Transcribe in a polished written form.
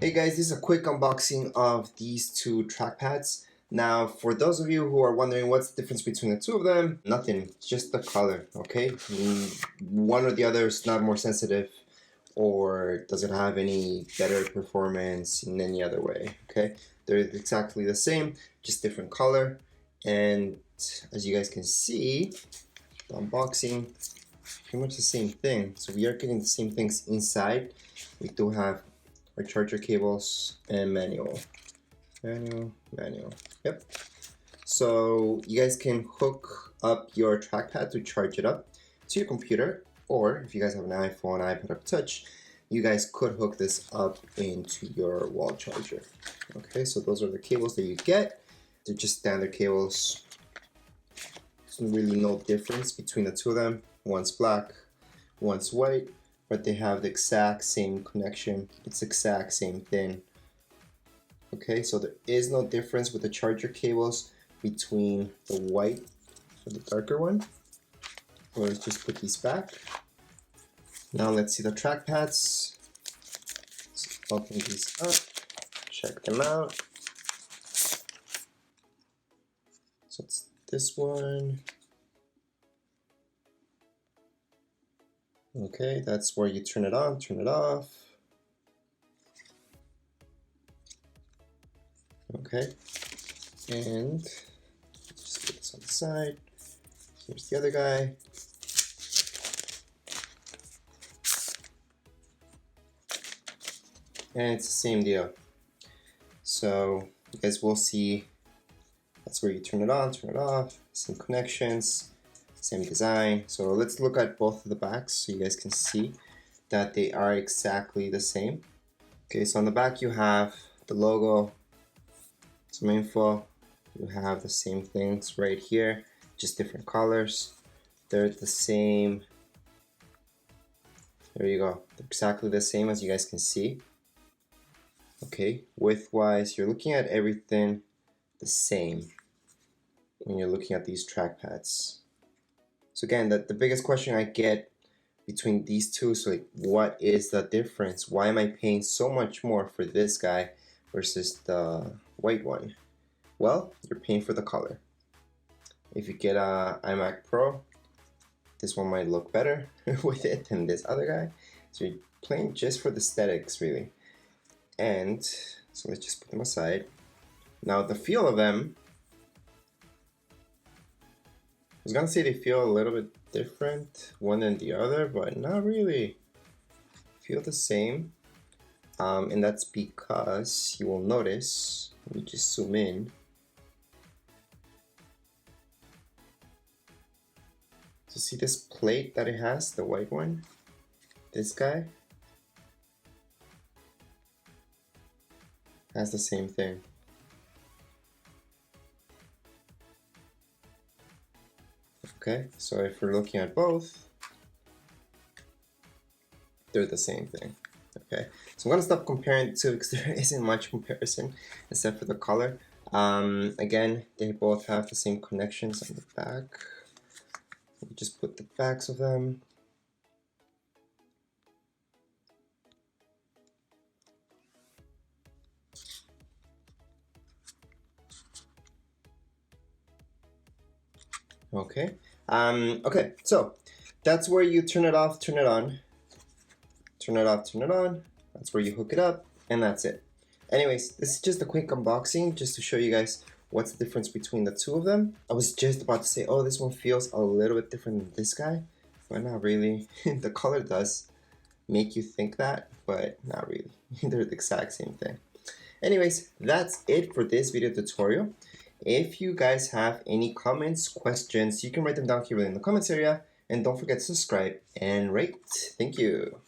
Hey guys, this is a quick unboxing of these two trackpads. Now, for those of you who are wondering what's the difference between the two of them, nothing, just the color, okay? One or the other is not more sensitive or doesn't have any better performance in any other way, okay? They're exactly the same, just different color. And as you guys can see, the unboxing, pretty much the same thing. So we are getting the same things inside. We do have our charger cables and manual. Yep. So you guys can hook up your trackpad to charge it up to your computer, or if you guys have an iPhone, iPad, or Touch, you guys could hook this up into your wall charger. Okay, so those are the cables that you get. They're just standard cables. There's really no difference between the two of them. One's black, one's white, but they have the exact same connection. It's the exact same thing. Okay, so there is no difference with the charger cables between the white or the darker one. So let's just put these back. Now let's see the trackpads. Let's open these up, check them out. So it's this one. Okay, that's where you turn it on, turn it off. Okay, and just put this on the side. Here's the other guy. And it's the same deal. So you guys will see that's where you turn it on, turn it off, same connections, same design. So let's look at both of the backs so you guys can see that they are exactly the same. Okay, so on the back you have the logo, some info, you have the same things right here, just different colors. They're the same. There you go. They're exactly the same as you guys can see. Okay, width-wise, you're looking at everything the same when you're looking at these trackpads. So again, the biggest question I get between these two is like, what is the difference? Why am I paying so much more for this guy versus the white one? Well, you're paying for the color. If you get a iMac Pro, this one might look better with it than this other guy. So you're playing just for the aesthetics, really. And so let's just put them aside. Now the feel of them, I was gonna say they feel a little bit different one than the other, but not really. Feel the same, and that's because you will notice. Let me just zoom in. So see this plate that it has, the white one. This guy has the same thing. Okay, so if we're looking at both, they're the same thing. Okay, so I'm gonna stop comparing the two because there isn't much comparison except for the color. Again, they both have the same connections on the back. You just put the backs of them. Okay. Okay, so that's where you turn it off, turn it on, turn it off, turn it on. That's where you hook it up, and that's it. Anyways, this is just a quick unboxing just to show you guys what's the difference between the two of them. I was just about to say, oh, this one feels a little bit different than this guy, but not really. The color does make you think that, but not really. They're the exact same thing. Anyways, that's it for this video tutorial. If you guys have any comments, questions, you can write them down here in the comments area. And don't forget to subscribe and rate. Thank you.